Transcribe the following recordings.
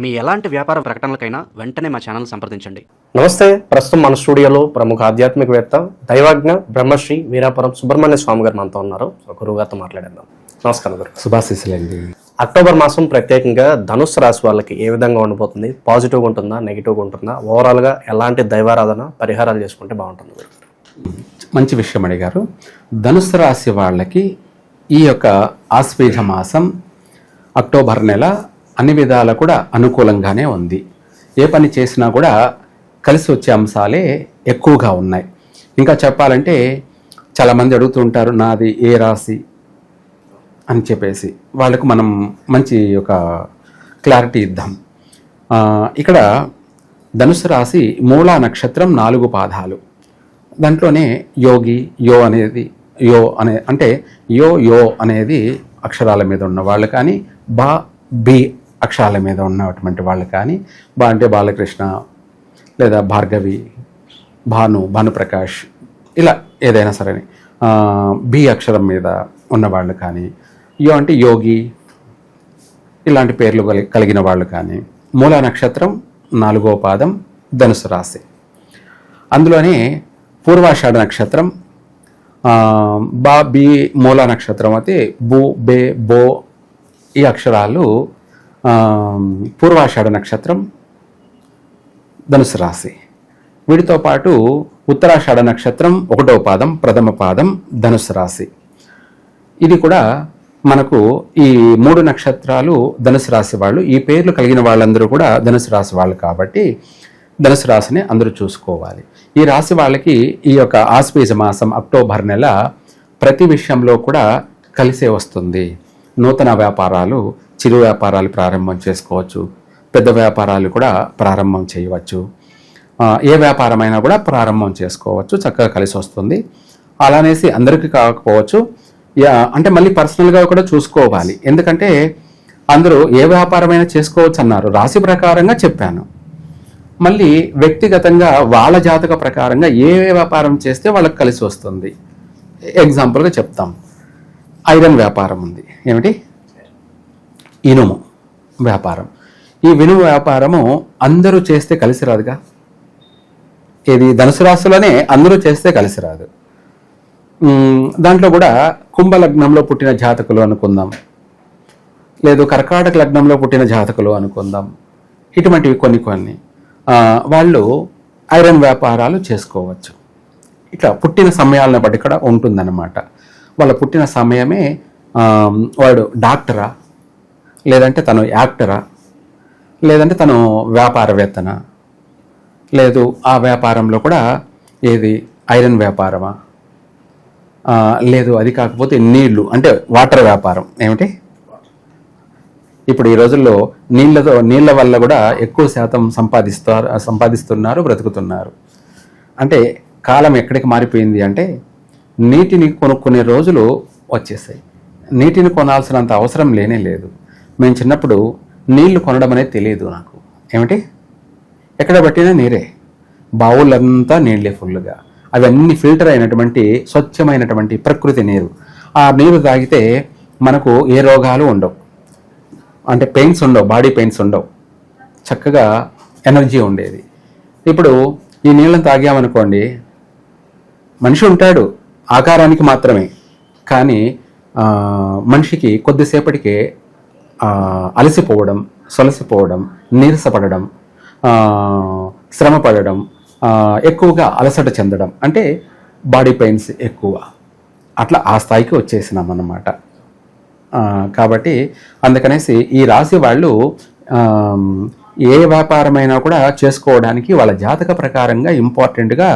మీ ఎలాంటి వ్యాపార ప్రకటనలకైనా వెంటనే మా ఛానల్ సంప్రదించండి. నమస్తే. ప్రస్తుతం మన స్టూడియోలో ప్రముఖ ఆధ్యాత్మికవేత్త దైవజ్ఞ బ్రహ్మశ్రీ వీరాపురం సుబ్రహ్మణ్య స్వామి గారు మనతో ఉన్నారు. గురువు గారితో మాట్లాడేద్దాం. నమస్కారం గురు. శుభాశీస్సులండి. అక్టోబర్ మాసం ప్రత్యేకంగా ధనుస్సు రాశి వాళ్ళకి ఏ విధంగా ఉండిపోతుంది? పాజిటివ్గా ఉంటుందా, నెగిటివ్గా ఉంటుందా? ఓవరాల్గా ఎలాంటి దైవారాధన పరిహారాలు చేసుకుంటే బాగుంటుంది గురు? మంచి విషయం అడిగారు. ధనుస్సు రాశి వాళ్ళకి ఈ యొక్క ఆశ్వేజ మాసం అక్టోబర్ నెల అన్ని విధాలా కూడా అనుకూలంగానే ఉంది. ఏ పని చేసినా కూడా కలిసి వచ్చే అంశాలే ఎక్కువగా ఉన్నాయి. ఇంకా చెప్పాలంటే చాలామంది అడుగుతుంటారు నాది ఏ రాశి అని చెప్పేసి, వాళ్ళకు మనం మంచి ఒక క్లారిటీ ఇద్దాం. ఇక్కడ ధనుసు రాశి మూలా నక్షత్రం 4 పాదాలు. దాంట్లోనే యోగి యో అనేది అంటే యో అనేది అక్షరాల మీద ఉన్న వాళ్ళు కానీ, బా బి అక్షరాల మీద ఉన్నటువంటి వాళ్ళు కానీ, బా అంటే బాలకృష్ణ లేదా భార్గవి, భానుప్రకాష్ ఇలా ఏదైనా సరే, బి అక్షరం మీద ఉన్నవాళ్ళు కానీ, యో అంటే యోగి ఇలాంటి పేర్లు కలిగిన వాళ్ళు కానీ, మూల నక్షత్రం 4వ పాదం ధనుసు రాశి. అందులోనే పూర్వాషాఢ నక్షత్రం, బా బి మూల నక్షత్రం అయితే బు బే బో ఈ అక్షరాలు పూర్వాషాఢ నక్షత్రం ధనుసు రాశి. వీటితో పాటు ఉత్తరాషాఢ నక్షత్రం 1వ పాదం ప్రథమ పాదం ధనుసు రాశి. ఇది కూడా మనకు ఈ 3 నక్షత్రాలు ధనుసు రాశి వాళ్ళు, ఈ పేర్లు కలిగిన వాళ్ళందరూ కూడా ధనుసు రాశి వాళ్ళు కాబట్టి ధనుసు రాశిని అందరూ చూసుకోవాలి. ఈ రాశి వాళ్ళకి ఈ యొక్క ఆశ్వేజ మాసం అక్టోబర్ నెల ప్రతి విషయంలో కూడా కలిసే వస్తుంది. నూతన వ్యాపారాలు, చిరు వ్యాపారాలు ప్రారంభం చేసుకోవచ్చు, పెద్ద వ్యాపారాలు కూడా ప్రారంభం చేయవచ్చు, ఏ వ్యాపారమైనా కూడా ప్రారంభం చేసుకోవచ్చు, చక్కగా కలిసి వస్తుంది. అలానేసి అందరికీ కాకపోవచ్చు, అంటే మళ్ళీ పర్సనల్గా కూడా చూసుకోవాలి. ఎందుకంటే అందరూ ఏ వ్యాపారమైనా చేసుకోవచ్చు అన్నారు, రాశి ప్రకారంగా చెప్పాను. మళ్ళీ వ్యక్తిగతంగా వాళ్ళ జాతక ప్రకారంగా ఏ వ్యాపారం చేస్తే వాళ్ళకి కలిసి వస్తుంది. ఎగ్జాంపుల్గా చెప్తాం, ఐరన్ వ్యాపారం ఉంది, ఏమిటి ఇనుము వ్యాపారం. ఈ ఇనుము వ్యాపారము అందరూ చేస్తే కలిసి రాదుగా. ఇది ధనుసు రాశిలోనే అందరూ చేస్తే కలిసి రాదు. దాంట్లో కూడా కుంభలగ్నంలో పుట్టిన జాతకులు అనుకుందాం, లేదు కర్కాటక లగ్నంలో పుట్టిన జాతకులు అనుకుందాం, ఇటువంటివి కొన్ని వాళ్ళు ఐరన్ వ్యాపారాలు చేసుకోవచ్చు. ఇట్లా పుట్టిన సమయాలను బట్టి ఇక్కడ ఉంటుందన్నమాట. వాళ్ళ పుట్టిన సమయమే వాడు డాక్టరా, లేదంటే తను యాక్టరా, లేదంటే తను వ్యాపారవేత్తనా, లేదు ఆ వ్యాపారంలో కూడా ఏది ఐరన్ వ్యాపారమా, లేదు అది కాకపోతే నీళ్లు అంటే వాటర్ వ్యాపారం. ఏమిటి ఇప్పుడు ఈ రోజుల్లో నీళ్ళ వల్ల కూడా ఎక్కువ శాతం సంపాదిస్తున్నారు, బ్రతుకుతున్నారు. అంటే కాలం ఎక్కడికి మారిపోయింది అంటే నీటిని కొనుక్కునే రోజులు వచ్చేసాయి. నీటిని కొనాల్సినంత అవసరం లేనే లేదు. మేము చిన్నప్పుడు నీళ్లు కొనడం అనేది తెలియదు నాకు. ఏమిటి ఎక్కడ పట్టినా నీరే, బావులంతా నీళ్ళే ఫుల్గా, అవన్నీ ఫిల్టర్ అయినటువంటి స్వచ్ఛమైనటువంటి ప్రకృతి నీరు. ఆ నీరు తాగితే మనకు ఏ రోగాలు ఉండవు, అంటే పెయిన్స్ ఉండవు, బాడీ పెయిన్స్ ఉండవు, చక్కగా ఎనర్జీ ఉండేది. ఇప్పుడు ఈ నీళ్ళని తాగామనుకోండి, మనిషి ఉంటాడు ఆకారానికి మాత్రమే, కానీ మనిషికి కొద్దిసేపటికే అలసిపోవడం, సొలసిపోవడం, నీరసపడడం, శ్రమ పడడం, ఎక్కువగా అలసట చెందడం, అంటే బాడీ పెయిన్స్ ఎక్కువ, అట్లా ఆ స్థాయికి వచ్చేసినాం అన్నమాట. కాబట్టి అందుకనేసి ఈ రాశి వాళ్ళు ఏ వ్యాపారమైనా కూడా చేసుకోవడానికి వాళ్ళ జాతక ప్రకారంగా ఇంపార్టెంట్గా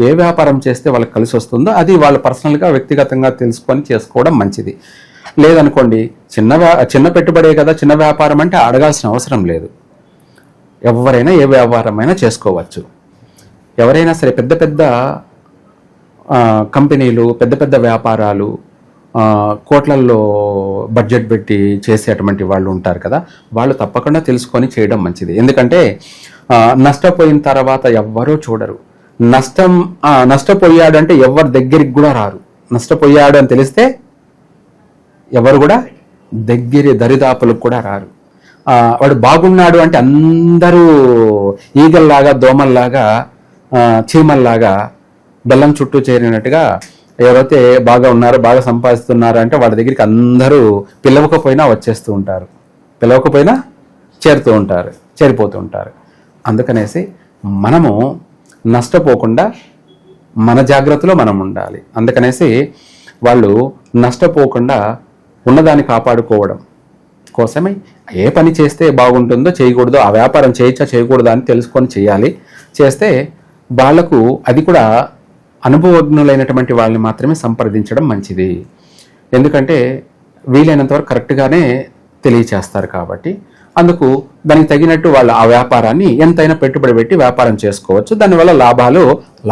ఏ వ్యాపారం చేస్తే వాళ్ళకి కలిసి వస్తుందో అది వాళ్ళు పర్సనల్గా వ్యక్తిగతంగా తెలుసుకొని చేసుకోవడం మంచిది. లేదనుకోండి చిన్న పెట్టుబడే కదా, చిన్న వ్యాపారం అంటే అడగాల్సిన అవసరం లేదు. ఎవరైనా ఏ వ్యాపారమైనా చేసుకోవచ్చు. ఎవరైనా సరే పెద్ద పెద్ద కంపెనీలు, పెద్ద పెద్ద వ్యాపారాలు, కోట్లల్లో బడ్జెట్ పెట్టి చేసేటువంటి వాళ్ళు ఉంటారు కదా, వాళ్ళు తప్పకుండా తెలుసుకొని చేయడం మంచిది. ఎందుకంటే నష్టపోయిన తర్వాత ఎవ్వరూ చూడరు. నష్టపోయాడంటే ఎవరి దగ్గరికి కూడా రారు. నష్టపోయాడు అని తెలిస్తే ఎవరు కూడా దరిదాపులకు కూడా రారు. వాడు బాగున్నాడు అంటే అందరూ ఈగల్లాగా దోమల్లాగా చీమల్లాగా బెల్లం చుట్టూ చేరినట్టుగా ఎవరైతే బాగా ఉన్నారో బాగా సంపాదిస్తున్నారు అంటే వాడి దగ్గరికి అందరూ పిలవకపోయినా వచ్చేస్తూ ఉంటారు, పిలవకపోయినా చేరిపోతూ ఉంటారు. అందుకనేసి మనము నష్టపోకుండా మన జాగ్రత్తలో మనం ఉండాలి. అందుకనేసి వాళ్ళు నష్టపోకుండా ఉన్నదాన్ని కాపాడుకోవడం కోసమే ఏ పని చేస్తే బాగుంటుందో చేయకూడదో, ఆ వ్యాపారం చేయొచ్చా చేయకూడదా అని తెలుసుకొని చేయాలి. చేస్తే వాళ్లకు అది కూడా అనుభవజ్ఞులైనటువంటి వాళ్ళని మాత్రమే సంప్రదించడం మంచిది. ఎందుకంటే వీలైనంత వరకు కరెక్ట్గానే తెలియచేస్తారు కాబట్టి అందుకు దానికి తగినట్టు వాళ్ళు ఆ వ్యాపారాన్ని ఎంతైనా పెట్టుబడి పెట్టి వ్యాపారం చేసుకోవచ్చు. దానివల్ల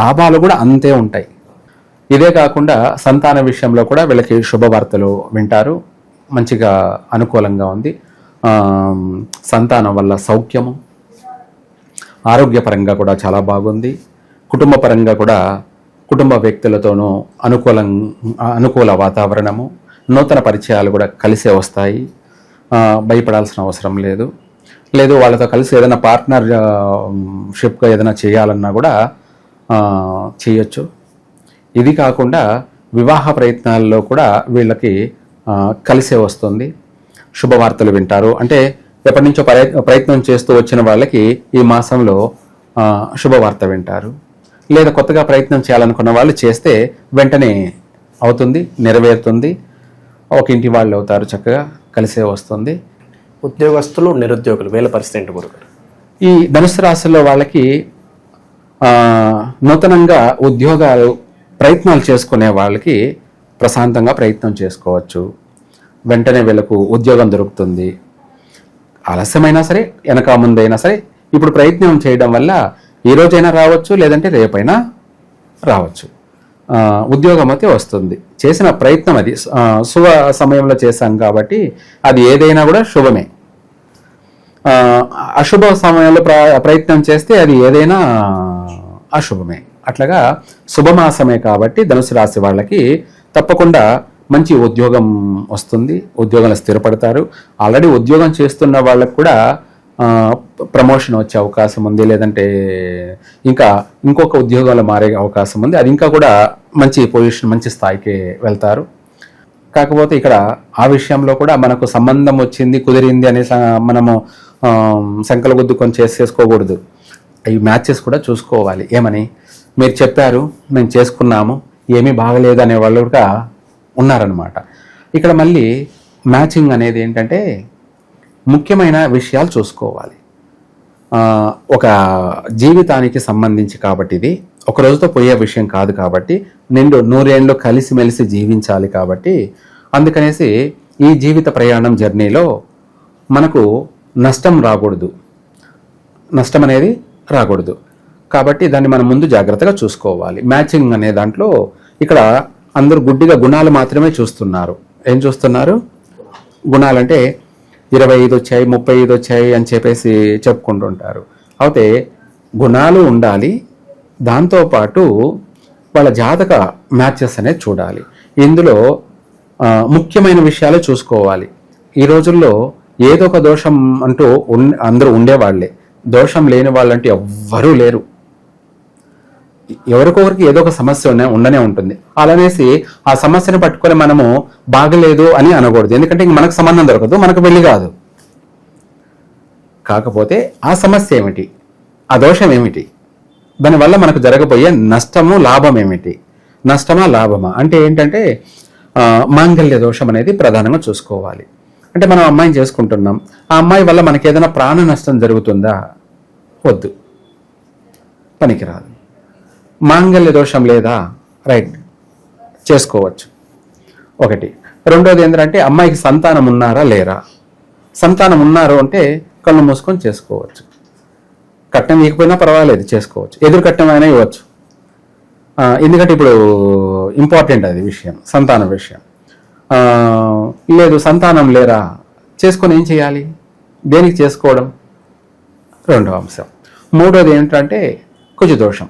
లాభాలు కూడా అంతే ఉంటాయి. ఇదే కాకుండా సంతాన విషయంలో కూడా వీళ్ళకి శుభవార్తలు వింటారు, మంచిగా అనుకూలంగా ఉంది. సంతానం వల్ల సౌఖ్యము, ఆరోగ్యపరంగా కూడా చాలా బాగుంది. కుటుంబ పరంగా కూడా కుటుంబ వ్యక్తులతోనూ అనుకూల వాతావరణము, నూతన పరిచయాలు కూడా కలిసే వస్తాయి. భయపడాల్సిన అవసరం లేదు వాళ్ళతో కలిసి ఏదైనా పార్ట్నర్షిప్గా ఏదైనా చేయాలన్నా కూడా చేయొచ్చు. ఇది కాకుండా వివాహ ప్రయత్నాల్లో కూడా వీళ్ళకి కలిసే వస్తుంది. శుభవార్తలు వింటారు. అంటే ఎప్పటి నుంచో ప్రయత్నం చేస్తూ వచ్చిన వాళ్ళకి ఈ మాసంలో శుభవార్త వింటారు. లేదా కొత్తగా ప్రయత్నం చేయాలనుకున్న వాళ్ళు చేస్తే వెంటనే అవుతుంది, నెరవేరుతుంది, ఒక ఇంటి వాళ్ళు అవుతారు, చక్కగా కలిసే వస్తుంది. ఉద్యోగస్తులు, నిరుద్యోగులు వీళ్ళ పరిస్థితి ఏంటి గురుగారు? ఈ ధనుసు రాశిలో వాళ్ళకి నూతనంగా ఉద్యోగాలు ప్రయత్నాలు చేసుకునే వాళ్ళకి ప్రశాంతంగా ప్రయత్నం చేసుకోవచ్చు. వెంటనే వీళ్ళకు ఉద్యోగం దొరుకుతుంది. ఆలస్యమైనా సరే వెనక ముందైనా సరే ఇప్పుడు ప్రయత్నం చేయడం వల్ల ఈ రోజైనా రావచ్చు, లేదంటే రేపైనా రావచ్చు. ఉద్యోగం అయితే వస్తుంది. చేసిన ప్రయత్నం అది శుభ సమయంలో చేశాం కాబట్టి అది ఏదైనా కూడా శుభమే. అశుభ సమయంలో ప్రయత్నం చేస్తే అది ఏదైనా అశుభమే. అట్లాగా శుభమాసమే కాబట్టి ధనుసు రాశి వాళ్ళకి తప్పకుండా మంచి ఉద్యోగం వస్తుంది, ఉద్యోగంలో స్థిరపడతారు. ఆల్రెడీ ఉద్యోగం చేస్తున్న వాళ్ళకు కూడా ప్రమోషన్ వచ్చే అవకాశం ఉంది, లేదంటే ఇంకొక ఉద్యోగంలో మారే అవకాశం ఉంది. అది ఇంకా కూడా మంచి పొజిషన్, మంచి స్థాయికి వెళ్తారు. కాకపోతే ఇక్కడ ఆ విషయంలో కూడా మనకు సంబంధం వచ్చింది, కుదిరింది అనే మనము సంకల గుద్దుకొని చేసుకోకూడదు. ఈ మ్యాచెస్ కూడా చూసుకోవాలి. ఏమని మీరు చెప్పారు, మేము చేసుకున్నాము, ఏమీ బాగలేదు అనే వాళ్ళు కూడా ఉన్నారనమాట. ఇక్కడ మళ్ళీ మ్యాచింగ్ అనేది ఏంటంటే ముఖ్యమైన విషయాలు చూసుకోవాలి. ఒక జీవితానికి సంబంధించి కాబట్టి ఇది ఒక రోజుతో పోయే విషయం కాదు కాబట్టి నూరేళ్ళు కలిసిమెలిసి జీవించాలి కాబట్టి అందుకనేసి ఈ జీవిత ప్రయాణం జర్నీలో మనకు నష్టం అనేది రాకూడదు కాబట్టి దాన్ని మనం ముందు జాగ్రత్తగా చూసుకోవాలి. మ్యాచింగ్ అనే దాంట్లో ఇక్కడ అందరూ గుడ్డిగా గుణాలు మాత్రమే చూస్తున్నారు. ఏం చూస్తున్నారు? గుణాలంటే 25 వచ్చాయి, 35 వచ్చాయి అని చెప్పేసి చెప్పుకుంటుంటారు. అయితే గుణాలు ఉండాలి, దాంతోపాటు వాళ్ళ జాతక మ్యాచెస్ అనేది చూడాలి. ఇందులో ముఖ్యమైన విషయాలే చూసుకోవాలి. ఈ రోజుల్లో ఏదో ఒక దోషం అంటూ అందరూ ఉండేవాళ్లే, దోషం లేని వాళ్ళంటూ ఎవ్వరూ లేరు. ఎవరికొకరికి ఏదో ఒక సమస్య ఉండనే ఉంటుంది. అలానేసి ఆ సమస్యను పట్టుకొని మనము బాగలేదు అని అనకూడదు. ఎందుకంటే ఇంక మనకు సంబంధం దొరకదు, మనకు వెళ్ళి కాదు. కాకపోతే ఆ సమస్య ఏమిటి, ఆ దోషం ఏమిటి, దానివల్ల మనకు జరగబోయే నష్టము లాభం ఏమిటి, నష్టమా లాభమా అంటే ఏంటంటే మాంగళ్య దోషం అనేది ప్రధానంగా చూసుకోవాలి. అంటే మనం అమ్మాయిని చేసుకుంటున్నాం, ఆ అమ్మాయి వల్ల మనకి ఏదైనా ప్రాణ నష్టం జరుగుతుందా? వద్దు, పనికిరాదు. మాంగళ్య దోషం లేదా? రైట్, చేసుకోవచ్చు. ఒకటి. రెండోది ఏంటంటే అమ్మాయికి సంతానం ఉన్నారా లేరా? సంతానం ఉన్నారు అంటే కళ్ళు మూసుకొని చేసుకోవచ్చు. కట్నం ఇవ్వకపోయినా పర్వాలేదు, చేసుకోవచ్చు. ఎదురు కట్నం అయినా ఇవ్వచ్చు. ఎందుకంటే ఇప్పుడు ఇంపార్టెంట్ అది విషయం, సంతానం విషయం. లేదు సంతానం లేరా, చేసుకొని ఏం చేయాలి, దేనికి చేసుకోవడం? రెండవ అంశం. మూడోది ఏంటంటే కుజదోషం.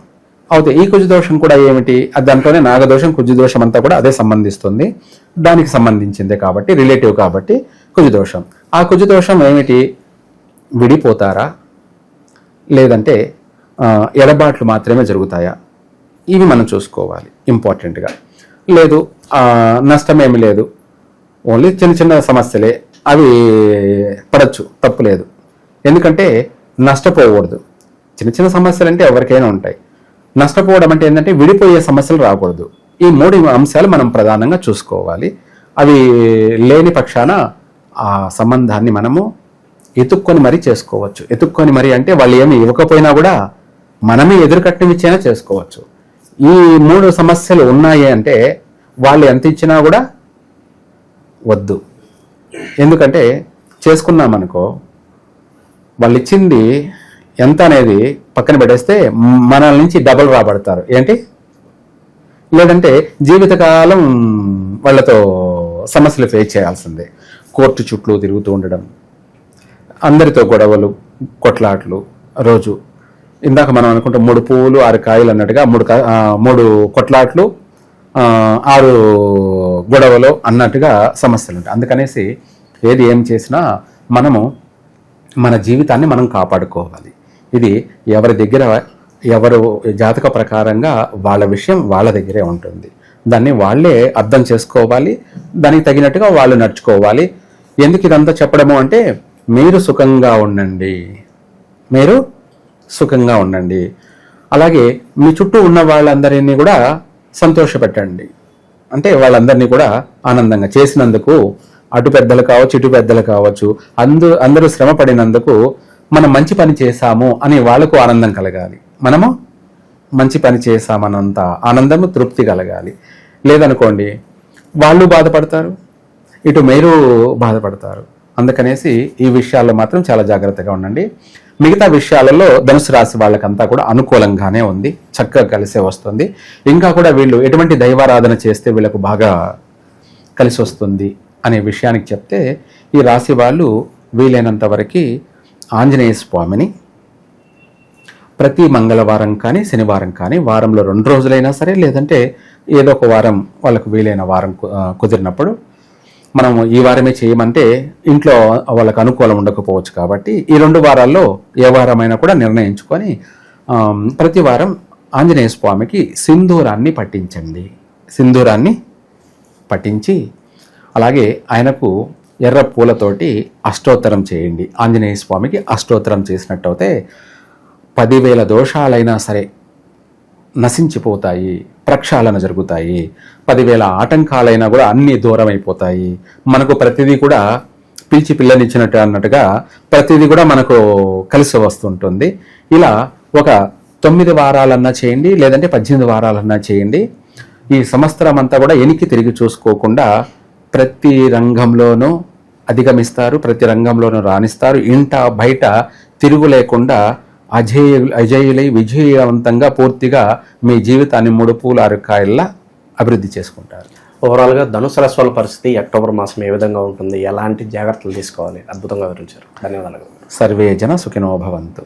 అయితే ఈ కుజదోషం కూడా ఏమిటి? దాంట్లోనే నాగదోషం, కుజదోషం అంతా కూడా అదే సంబంధిస్తుంది, దానికి సంబంధించిందే కాబట్టి రిలేటివ్ కాబట్టి కుజదోషం. ఆ కుజదోషం ఏమిటి? విడిపోతారా, లేదంటే ఎడబాట్లు మాత్రమే జరుగుతాయా, ఇవి మనం చూసుకోవాలి ఇంపార్టెంట్గా. లేదు నష్టమేమి లేదు, ఓన్లీ చిన్న చిన్న సమస్యలే, అవి పడచ్చు, తప్పు లేదు. ఎందుకంటే నష్టపోకూడదు. చిన్న చిన్న సమస్యలు అంటే ఎవరికైనా ఉంటాయి. నష్టపోవడం అంటే ఏంటంటే విడిపోయే సమస్యలు రాకూడదు. ఈ 3 అంశాలు మనం ప్రధానంగా చూసుకోవాలి. అవి లేని పక్షాన ఆ సంబంధాన్ని మనము ఎతుక్కొని మరీ చేసుకోవచ్చు. ఎతుక్కొని మరీ అంటే వాళ్ళు ఏమి ఇవ్వకపోయినా కూడా మనమే ఎదురుకట్నం ఇచ్చైనా చేసుకోవచ్చు. ఈ 3 సమస్యలు ఉన్నాయి అంటే వాళ్ళు ఎంత ఇచ్చినా కూడా వద్దు. ఎందుకంటే చేసుకున్నామనుకో, వాళ్ళు ఇచ్చింది ఎంత అనేది పక్కన పెట్టేస్తే మన నుంచి డబుల్ రాబడతారు. ఏంటి, లేదంటే జీవితకాలం వాళ్ళతో సమస్యలు ఫేస్ చేయాల్సిందే. కోర్టు చుట్టూ తిరుగుతూ ఉండడం, అందరితో గొడవలు, కొట్లాట్లు రోజు. ఇందాక మనం అనుకుంటే 3 పువ్వులు 6 కాయలు అన్నట్టుగా 3 కొట్లాట్లు 6 గొడవలు అన్నట్టుగా సమస్యలు ఉంటాయి. అందుకనేసి ఏది ఏం చేసినా మనము మన జీవితాన్ని మనం కాపాడుకోవాలి. ఇది ఎవరి దగ్గర, ఎవరు జాతక ప్రకారంగా వాళ్ళ విషయం వాళ్ళ దగ్గరే ఉంటుంది. దాన్ని వాళ్ళే అర్థం చేసుకోవాలి, దానికి తగినట్టుగా వాళ్ళు నడుచుకోవాలి. ఎందుకు ఇదంతా చెప్పడము అంటే, మీరు సుఖంగా ఉండండి, మీరు సుఖంగా ఉండండి. అలాగే మీ చుట్టూ ఉన్న వాళ్ళందరినీ కూడా సంతోషపెట్టండి. అంటే వాళ్ళందరినీ కూడా ఆనందంగా చేసినందుకు, అటు పెద్దలు కావచ్చు ఇటు పెద్దలు కావచ్చు, అందరూ శ్రమ పడినందుకు మనం మంచి పని చేశాము అని వాళ్ళకు ఆనందం కలగాలి. మనము మంచి పని చేశామన్నంత ఆనందము, తృప్తి కలగాలి. లేదనుకోండి వాళ్ళు బాధపడతారు, ఇటు మీరు బాధపడతారు. అందుకనేసి ఈ విషయాల్లో మాత్రం చాలా జాగ్రత్తగా ఉండండి. మిగతా విషయాలలో ధనుసు రాశి వాళ్ళకంతా కూడా అనుకూలంగానే ఉంది, చక్కగా కలిసే వస్తుంది. ఇంకా కూడా వీళ్ళు ఎటువంటి దైవారాధన చేస్తే వీళ్ళకు బాగా కలిసి వస్తుంది అనే విషయానికి చెప్తే, ఈ రాశి వాళ్ళు వీలైనంత వరకు ఆంజనేయ స్వామిని ప్రతి మంగళవారం కానీ శనివారం కానీ వారంలో 2 రోజులైనా సరే, లేదంటే ఏదో ఒక వారం వాళ్ళకు వీలైన వారం కుదిరినప్పుడు, మనం ఈ వారమే చేయమంటే ఇంట్లో వాళ్ళకు అనుకూలం ఉండకపోవచ్చు కాబట్టి ఈ 2 వారాల్లో ఏ వారమైనా కూడా నిర్ణయించుకొని ప్రతి వారం ఆంజనేయ స్వామికి సింధూరాన్ని పట్టించండి. సింధూరాన్ని పట్టించి అలాగే ఆయనకు ఎర్ర పూలతోటి అష్టోత్తరం చేయండి. ఆంజనేయ స్వామికి అష్టోత్తరం చేసినట్టయితే 10,000 దోషాలైనా సరే నశించిపోతాయి, ప్రక్షాళన జరుగుతాయి. 10,000 ఆటంకాలైనా కూడా అన్నీ దూరం అయిపోతాయి. మనకు ప్రతిదీ కూడా పిలిచి పిల్లనిచ్చినట్టు అన్నట్టుగా ప్రతిదీ కూడా మనకు కలిసి వస్తుంటుంది. ఇలా ఒక 9 వారాలన్నా చేయండి, లేదంటే 18 వారాలన్నా చేయండి. ఈ సంవత్సరం అంతా కూడా ఎనికి తిరిగి చూసుకోకుండా ప్రతి రంగంలోనూ అధిగమిస్తారు, ప్రతి రంగంలోనూ రాణిస్తారు. ఇంట బయట తిరుగు లేకుండా అజేయులై విజయవంతంగా పూర్తిగా మీ జీవితాన్ని 3 పూలు 6 కాయల్లా అభివృద్ధి చేసుకుంటారు. ఓవరాల్గా ధనుసు రాశి వాళ్ళ పరిస్థితి అక్టోబర్ మాసం ఏ విధంగా ఉంటుంది, ఎలాంటి జాగ్రత్తలు తీసుకోవాలి, అద్భుతంగా వివరించారు. ధన్యవాదాలు. సర్వే జన సుఖినో భవంతు.